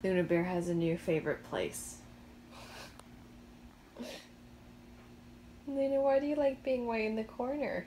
Luna Bear has a new favorite place. Luna, why do you like being way in the corner?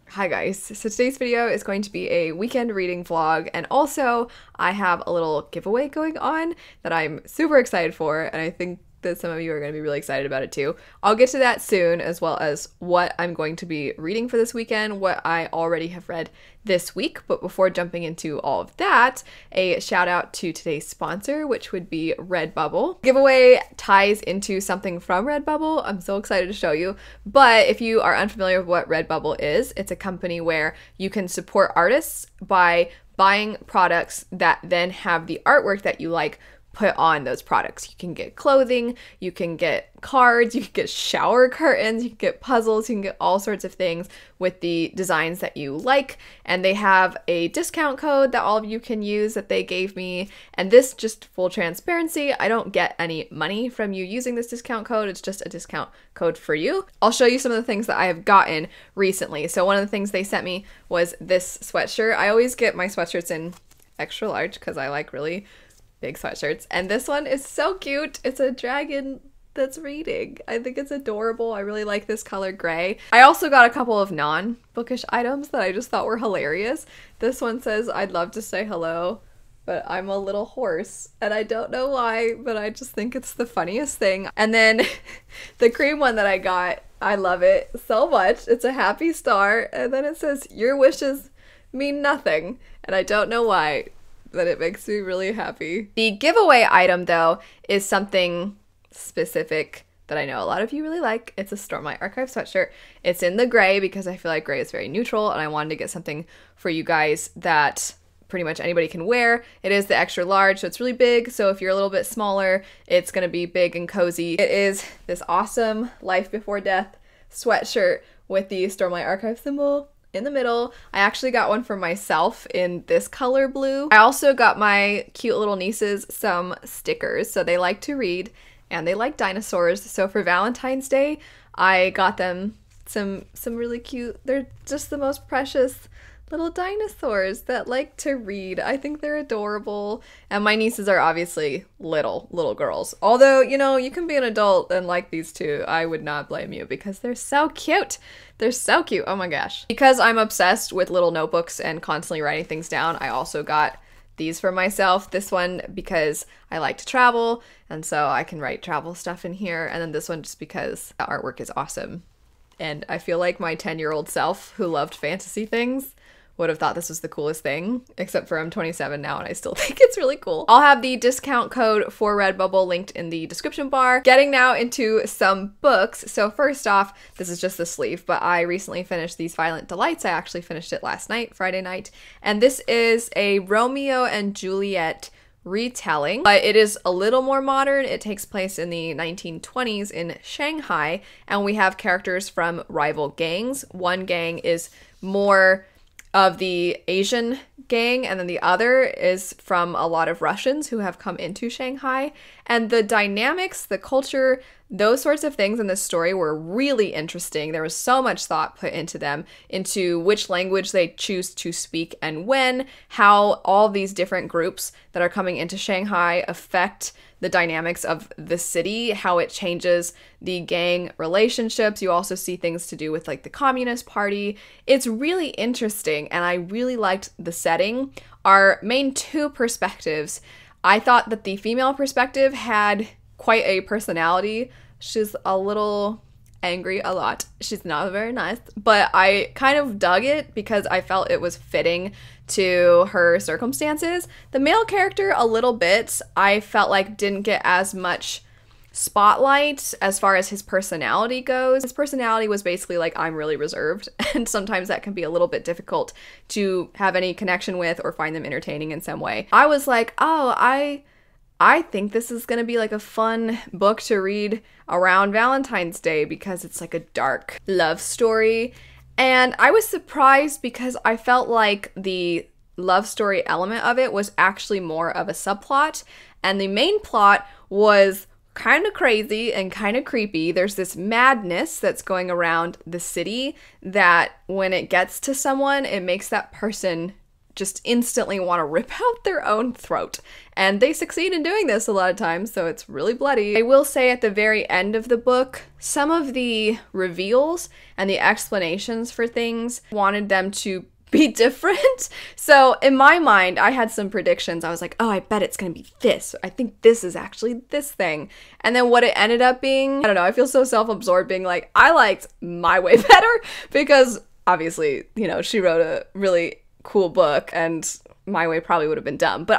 Hi guys, so today's video is going to be a weekend reading vlog, and also I have a little giveaway going on that I'm super excited for, and I think that some of you are going to be really excited about it too. I'll get to that soon, as well as what I'm going to be reading for this weekend, what I already have read this week. But before jumping into all of that, a shout out to today's sponsor, which would be Redbubble. Giveaway ties into something from Redbubble. I'm so excited to show you. But if you are unfamiliar with what Redbubble is, it's a company where you can support artists by buying products that then have the artwork that you like put on those products. You can get clothing, you can get cards, you can get shower curtains, you can get puzzles, you can get all sorts of things with the designs that you like. And they have a discount code that all of you can use that they gave me. And this, just full transparency, I don't get any money from you using this discount code. It's just a discount code for you. I'll show you some of the things that I have gotten recently. So one of the things they sent me was this sweatshirt. I always get my sweatshirts in extra large because I like really big sweatshirts, and this one is so cute. It's a dragon that's reading. I think it's adorable. I really like this color gray. I also got a couple of non-bookish items that I just thought were hilarious. This one says, "I'd love to say hello, but I'm a little horse," and I don't know why, but I just think it's the funniest thing. And then the cream one that I got, I love it so much. It's a happy star, and then it says, "Your wishes mean nothing," and I don't know why, but it makes me really happy. The giveaway item, though, is something specific that I know a lot of you really like. It's a Stormlight Archive sweatshirt. It's in the gray because I feel like gray is very neutral, and I wanted to get something for you guys that pretty much anybody can wear. It is the extra large, so it's really big, so if you're a little bit smaller, it's gonna be big and cozy. It is this awesome Life Before Death sweatshirt with the Stormlight Archive symbol in the middle. I actually got one for myself in this color blue. I also got my cute little nieces some stickers. So they like to read and they like dinosaurs. So for Valentine's Day, I got them some really cute, they're just the most precious little dinosaurs that like to read. I think they're adorable. And my nieces are obviously little girls. Although, you know, you can be an adult and like these too. I would not blame you because they're so cute. They're so cute. Oh my gosh. Because I'm obsessed with little notebooks and constantly writing things down, I also got these for myself. This one because I like to travel, and so I can write travel stuff in here. And then this one just because the artwork is awesome. And I feel like my 10-year-old self who loved fantasy things would have thought this was the coolest thing, except for I'm 27 now and I still think it's really cool. I'll have the discount code for Redbubble linked in the description bar. Getting now into some books. So first off, this is just the sleeve, but I recently finished These Violent Delights. I actually finished it last night, Friday night, and this is a Romeo and Juliet retelling, but it is a little more modern. It takes place in the 1920s in Shanghai, and we have characters from rival gangs. One gang is more of the Asian gang, and then the other is from a lot of Russians who have come into Shanghai. And the dynamics, the culture, those sorts of things in this story were really interesting. There was so much thought put into them, into which language they choose to speak and when, how all these different groups that are coming into Shanghai affect the dynamics of the city, how it changes the gang relationships. You also see things to do with like the Communist Party. It's really interesting, and I really liked the setting. Our main two perspectives, I thought that the female perspective had quite a personality. She's a little angry a lot. She's not very nice, but I kind of dug it because I felt it was fitting to her circumstances. The male character, a little bit, I felt like didn't get as much spotlight as far as his personality goes. His personality was basically like, I'm really reserved, and sometimes that can be a little bit difficult to have any connection with or find them entertaining in some way. I was like, oh, I think this is gonna be like a fun book to read around Valentine's Day because it's like a dark love story. And I was surprised because I felt like the love story element of it was actually more of a subplot, and the main plot was kind of crazy and kind of creepy. There's this madness that's going around the city that when it gets to someone, it makes that person just instantly want to rip out their own throat. And they succeed in doing this a lot of times, so it's really bloody. I will say at the very end of the book, some of the reveals and the explanations for things wanted them to be different. So in my mind, I had some predictions. I was like, oh, I bet it's gonna be this. I think this is actually this thing. And then what it ended up being, I don't know, I feel so self-absorbed being like, I liked My Way better because obviously, you know, she wrote a really cool book and My Way probably would have been dumb. But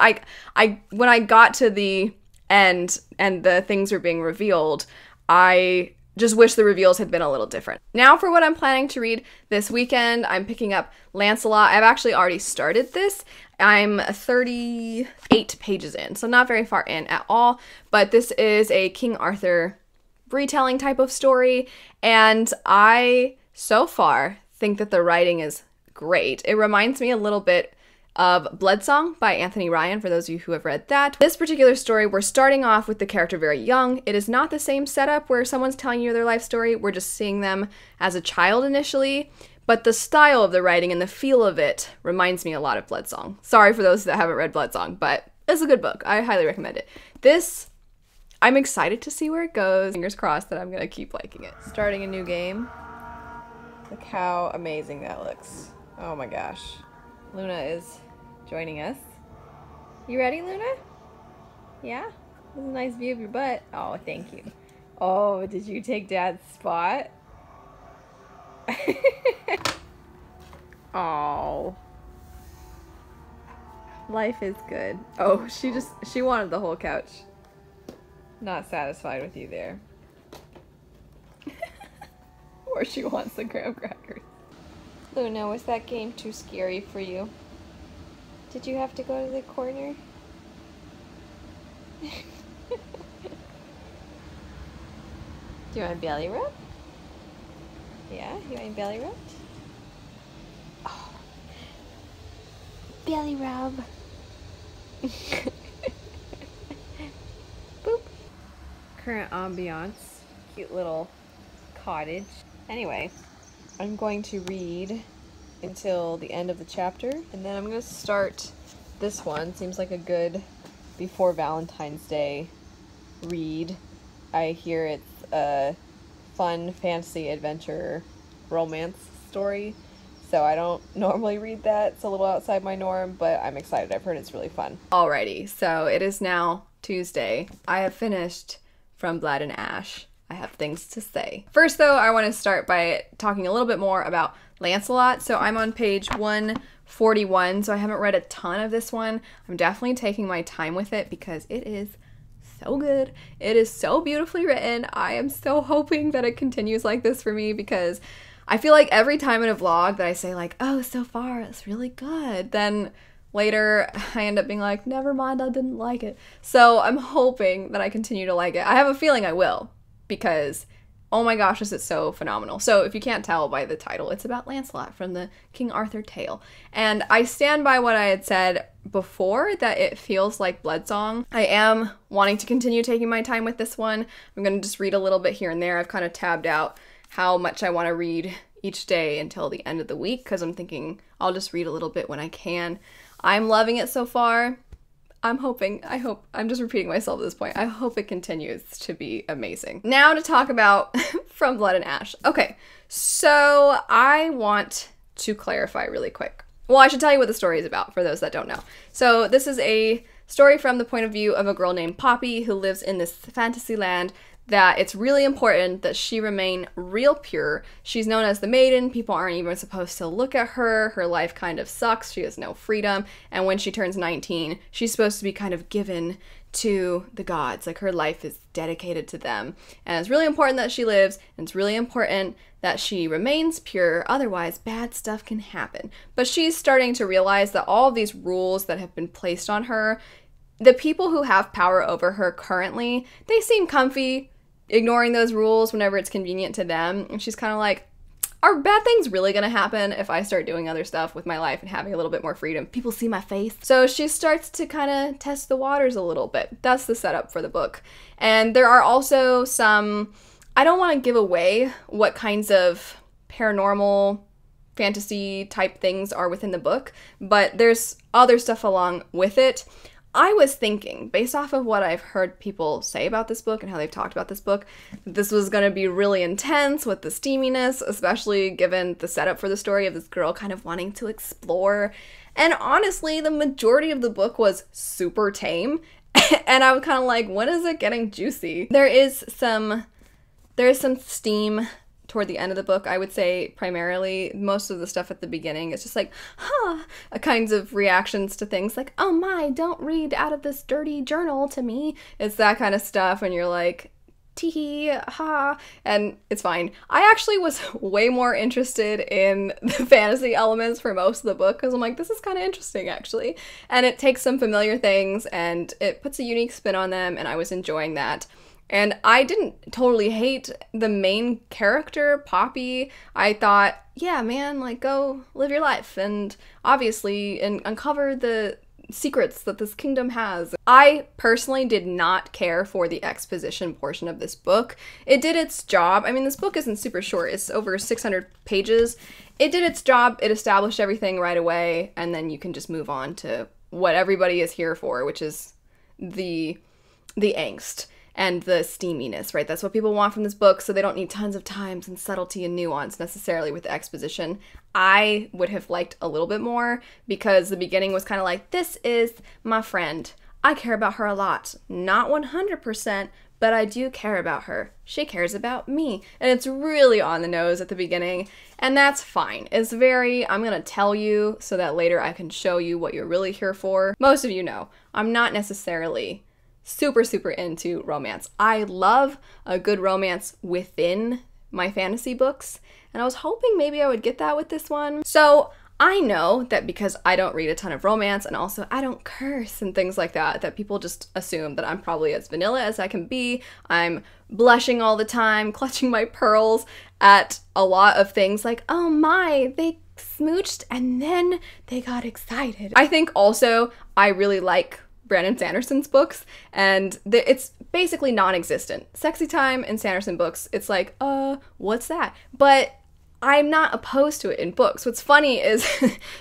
I when I got to the end and the things were being revealed, I just wish the reveals had been a little different. Now for what I'm planning to read this weekend, I'm picking up Lancelot. I've actually already started this. I'm 38 pages in, so not very far in at all, but this is a King Arthur retelling type of story, and I, so far, think that the writing is great. It reminds me a little bit of Bloodsong by Anthony Ryan, for those of you who have read that. This particular story, we're starting off with the character very young. It is not the same setup where someone's telling you their life story. We're just seeing them as a child initially, but the style of the writing and the feel of it reminds me a lot of Bloodsong. Sorry for those that haven't read Bloodsong, but it's a good book. I highly recommend it. This, I'm excited to see where it goes. Fingers crossed that I'm gonna keep liking it. Starting a new game. Look how amazing that looks. Oh my gosh. Luna is joining us. You ready, Luna? Yeah? This is a nice view of your butt. Oh, thank you. Oh, did you take Dad's spot? Oh. Life is good. Oh, she wanted the whole couch. Not satisfied with you there. Or she wants the graham crackers. Luna, was that game too scary for you? Did you have to go to the corner? Do you want a belly rub? Yeah, you want a belly rub? Oh. Belly rub. Boop. Current ambiance. Cute little cottage. Anyway, I'm going to read until the end of the chapter, and then I'm going to start this one. Seems like a good before Valentine's Day read. I hear it's a fun fantasy adventure romance story, so I don't normally read that. It's a little outside my norm, but I'm excited. I've heard it's really fun. Alrighty, so it is now Tuesday. I have finished From Blood and Ash. I have things to say. First though, I want to start by talking a little bit more about Lancelot. So I'm on page 141, so I haven't read a ton of this one. I'm definitely taking my time with it because it is so good. It is so beautifully written. I am so hoping that it continues like this for me because I feel like every time in a vlog that I say like, oh, so far it's really good, then later I end up being like, never mind, I didn't like it. So I'm hoping that I continue to like it. I have a feeling I will, because oh my gosh, is it so phenomenal. So if you can't tell by the title, it's about Lancelot from the King Arthur tale. And I stand by what I had said before, that it feels like Bloodsong. I am wanting to continue taking my time with this one. I'm going to just read a little bit here and there. I've kind of tabbed out how much I want to read each day until the end of the week, because I'm thinking I'll just read a little bit when I can. I'm loving it so far. I'm just repeating myself at this point. I hope it continues to be amazing. Now to talk about From Blood and Ash. Okay, so I want to clarify really quick. Well, I should tell you what the story is about for those that don't know. So this is a story from the point of view of a girl named Poppy who lives in this fantasy land that it's really important that she remain real pure. She's known as the Maiden. People aren't even supposed to look at her. Her life kind of sucks. She has no freedom. And when she turns 19, she's supposed to be kind of given to the gods. Like, her life is dedicated to them. And it's really important that she lives, and it's really important that she remains pure. Otherwise, bad stuff can happen. But she's starting to realize that all of these rules that have been placed on her, the people who have power over her currently, they seem comfy ignoring those rules whenever it's convenient to them. And she's kind of like, all are bad things really gonna happen if I start doing other stuff with my life and having a little bit more freedom? People see my face. So she starts to kind of test the waters a little bit. That's the setup for the book. And there are also some, I don't want to give away what kinds of paranormal fantasy type things are within the book, but there's other stuff along with it. I was thinking, based off of what I've heard people say about this book and how they've talked about this book, this was going to be really intense with the steaminess, especially given the setup for the story of this girl kind of wanting to explore. And honestly, the majority of the book was super tame. And I was kind of like, when is it getting juicy? There is some steam toward the end of the book. I would say primarily most of the stuff at the beginning is just like, kinds of reactions to things like, oh my, don't read out of this dirty journal to me. It's that kind of stuff, and you're like, tee ha, and it's fine. I actually was way more interested in the fantasy elements for most of the book, because I'm like, this is kind of interesting actually, and it takes some familiar things and it puts a unique spin on them, and I was enjoying that. And I didn't totally hate the main character, Poppy. I thought, yeah, man, like, go live your life and obviously uncover the secrets that this kingdom has. I personally did not care for the exposition portion of this book. It did its job. I mean, this book isn't super short. It's over 600 pages. It did its job. It established everything right away, and then you can just move on to what everybody is here for, which is the angst and the steaminess, right? That's what people want from this book, so they don't need tons of times and subtlety and nuance necessarily with the exposition. I would have liked a little bit more, because the beginning was kind of like, this is my friend. I care about her a lot. Not 100%, but I do care about her. She cares about me. And it's really on the nose at the beginning, and that's fine. It's very, I'm gonna tell you so that later I can show you what you're really here for. Most of you know, I'm not necessarily super into romance. I love a good romance within my fantasy books, and I was hoping maybe I would get that with this one. So I know that because I don't read a ton of romance, and also I don't curse and things like that, that people just assume that I'm probably as vanilla as I can be. I'm blushing all the time, clutching my pearls at a lot of things like, oh my, they smooched and then they got excited. I think also I really like Brandon Sanderson's books, and it's basically non-existent. Sexy time in Sanderson books, it's like, what's that? But I'm not opposed to it in books. What's funny is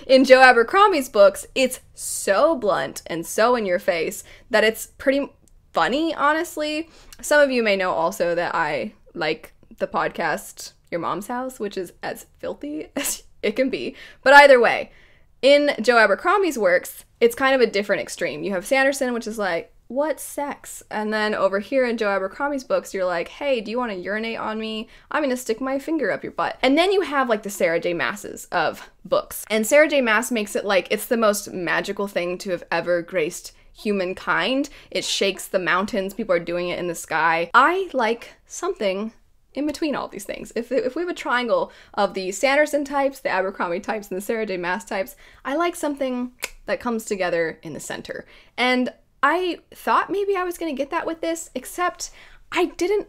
in Joe Abercrombie's books, it's so blunt and so in your face that it's pretty funny, honestly. Some of you may know also that I like the podcast Your Mom's House, which is as filthy as it can be. But either way, in Joe Abercrombie's works, it's kind of a different extreme. You have Sanderson, which is like, what's sex? And then over here in Joe Abercrombie's books, you're like, hey, do you want to urinate on me? I'm going to stick my finger up your butt. And then you have like the Sarah J. Maas's of books. And Sarah J. Maas makes it like it's the most magical thing to have ever graced humankind. It shakes the mountains. People are doing it in the sky. I like something in between all these things. If we have a triangle of the Sanderson types, the Abercrombie types, and the Sarah J. Maas types, I like something that comes together in the center. And I thought maybe I was going to get that with this, except I didn't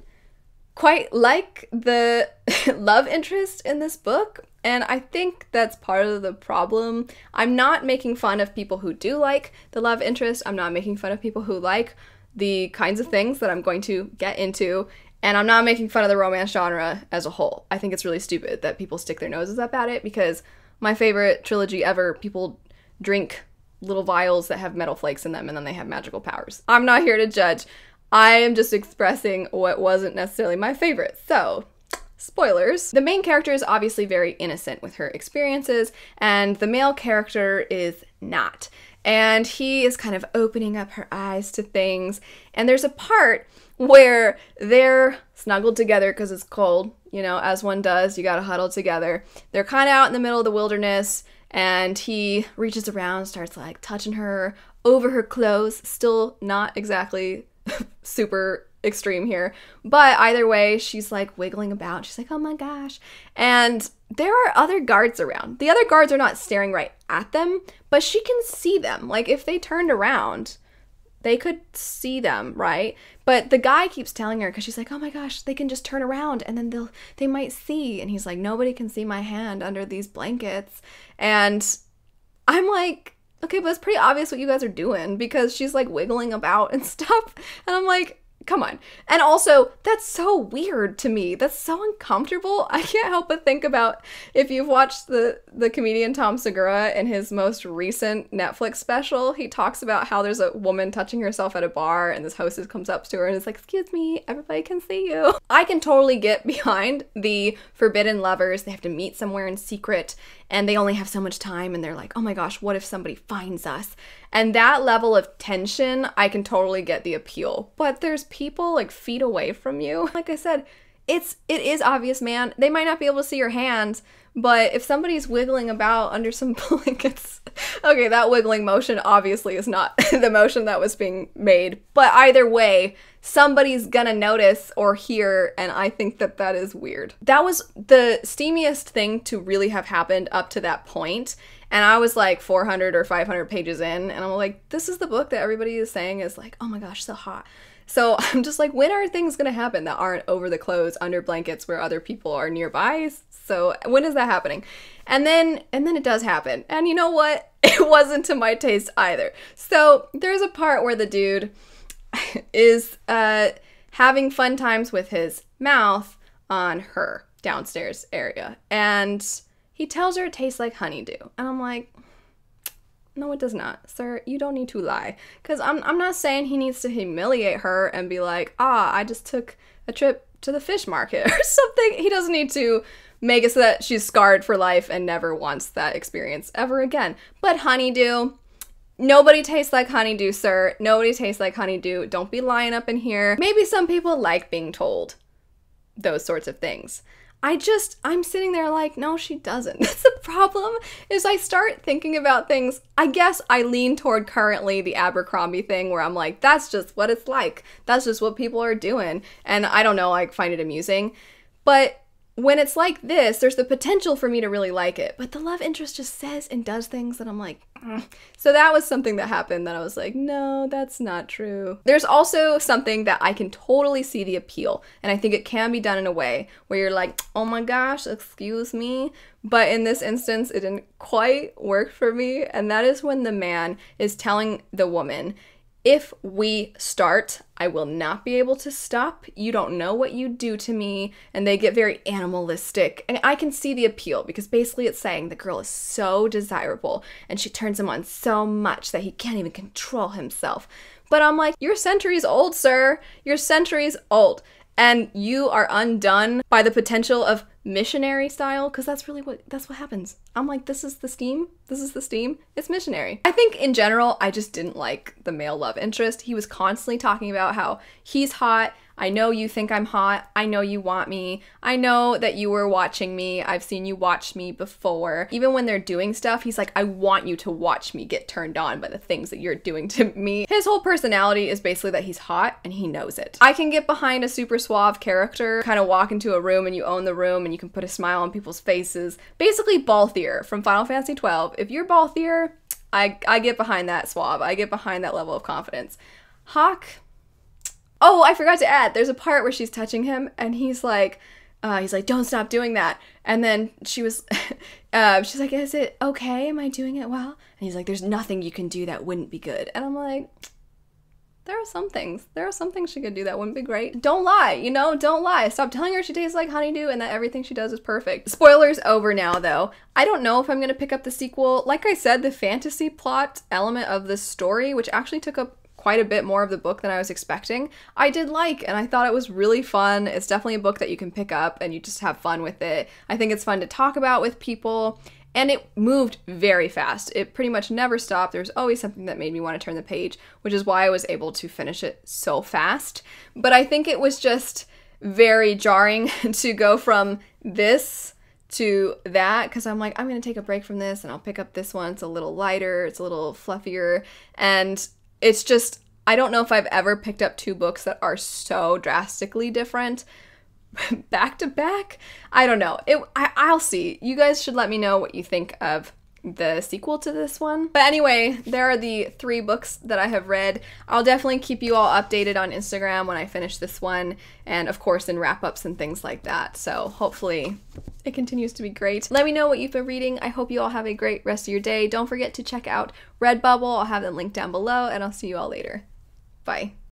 quite like the love interest in this book, and I think that's part of the problem. I'm not making fun of people who do like the love interest. I'm not making fun of people who like the kinds of things that I'm going to get into, and I'm not making fun of the romance genre as a whole. I think it's really stupid that people stick their noses up at it, because my favorite trilogy ever, people drink little vials that have metal flakes in them and then they have magical powers. I'm not here to judge. I am just expressing what wasn't necessarily my favorite. So, spoilers. The main character is obviously very innocent with her experiences, and the male character is not. And he is kind of opening up her eyes to things. And there's a part where they're snuggled together because it's cold, you know, as one does, you gotta huddle together. They're kind of out in the middle of the wilderness, and he reaches around, starts like touching her over her clothes. Still not exactly super extreme here, but either way, she's like wiggling about. She's like, oh my gosh. And there are other guards around. The other guards are not staring right at them, but she can see them. Like if they turned around, they could see them, right? But the guy keeps telling her, because she's like, oh my gosh, they can just turn around and then they might see. And he's like, nobody can see my hand under these blankets. And I'm like, okay, but it's pretty obvious what you guys are doing, because she's like wiggling about and stuff. And I'm like, come on. And also, that's so weird to me. That's so uncomfortable. I can't help but think about, if you've watched the comedian Tom Segura in his most recent Netflix special, he talks about how there's a woman touching herself at a bar and this hostess comes up to her and is like, excuse me, everybody can see you. I can totally get behind the forbidden lovers. They have to meet somewhere in secret and they only have so much time and they're like, oh my gosh, what if somebody finds us? And that level of tension, I can totally get the appeal. But there's people like feet away from you. Like I said, it is obvious, man. They might not be able to see your hands, but if somebody's wiggling about under some blankets, okay, that wiggling motion obviously is not the motion that was being made. But either way, somebody's gonna notice or hear, and I think that that is weird. That was the steamiest thing to really have happened up to that point. And I was like 400 or 500 pages in, and I'm like, this is the book that everybody is saying is like, oh my gosh, so hot. So I'm just like, when are things gonna happen that aren't over the clothes, under blankets where other people are nearby? So when is that happening? And then it does happen. And you know what? It wasn't to my taste either. So there's a part where the dude is having fun times with his mouth on her downstairs area. And he tells her it tastes like honeydew. And I'm like, no, it does not. Sir, you don't need to lie. Because I'm not saying he needs to humiliate her and be like, I just took a trip to the fish market or something. He doesn't need to make it so that she's scarred for life and never wants that experience ever again. But honeydew, nobody tastes like honeydew, sir. Nobody tastes like honeydew. Don't be lying up in here. Maybe some people like being told those sorts of things. I'm sitting there like, no, she doesn't. That's the problem, is I start thinking about things. I guess I lean toward currently the Abercrombie thing where I'm like, that's just what it's like. That's just what people are doing. And I don't know, I find it amusing. But when it's like this, there's the potential for me to really like it. But the love interest just says and does things that I'm like, So that was something that happened that I was like, no, that's not true. There's also something that I can totally see the appeal. And I think it can be done in a way where you're like, oh my gosh, excuse me. But in this instance, it didn't quite work for me. And that is when the man is telling the woman, if we start, I will not be able to stop. You don't know what you do to me. And they get very animalistic. And I can see the appeal because basically it's saying the girl is so desirable and she turns him on so much that he can't even control himself. But I'm like, you're centuries old, sir. You're centuries old. And you are undone by the potential of missionary style, because that's what happens. I'm like, this is the steam. This is the steam. It's missionary. I think in general, I just didn't like the male love interest. He was constantly talking about how he's hot. I know you think I'm hot. I know you want me. I know that you were watching me. I've seen you watch me before. Even when they're doing stuff, he's like, I want you to watch me get turned on by the things that you're doing to me. His whole personality is basically that he's hot and he knows it. I can get behind a super suave character, kind of walk into a room and you own the room and you can put a smile on people's faces. Basically Balthier from Final Fantasy 12. If you're Balthier, I get behind that suave. I get behind that level of confidence. Hawk, oh, I forgot to add, there's a part where she's touching him and he's like, don't stop doing that. And then she was, she's like, is it okay? Am I doing it well? And he's like, there's nothing you can do that wouldn't be good. And I'm like, there are some things she could do that wouldn't be great. Don't lie, you know, don't lie. Stop telling her she tastes like honeydew and that everything she does is perfect. Spoilers over now though. I don't know if I'm gonna pick up the sequel. Like I said, the fantasy plot element of this story, which actually took up quite a bit more of the book than I was expecting, I did like, and I thought it was really fun. It's definitely a book that you can pick up and you just have fun with it. I think it's fun to talk about with people, and it moved very fast. It pretty much never stopped. There's always something that made me want to turn the page, which is why I was able to finish it so fast. But I think it was just very jarring to go from this to that, because I'm like, I'm going to take a break from this and I'll pick up this one. It's a little lighter, it's a little fluffier, and it's just, I don't know if I've ever picked up two books that are so drastically different back to back. I don't know. I'll see. You guys should let me know what you think of the sequel to this one. But anyway, there are the 3 books that I have read. I'll definitely keep you all updated on Instagram when I finish this one, and of course in wrap-ups and things like that. So hopefully it continues to be great. Let me know what you've been reading. I hope you all have a great rest of your day. Don't forget to check out Redbubble. I'll have them linked down below, and I'll see you all later. Bye.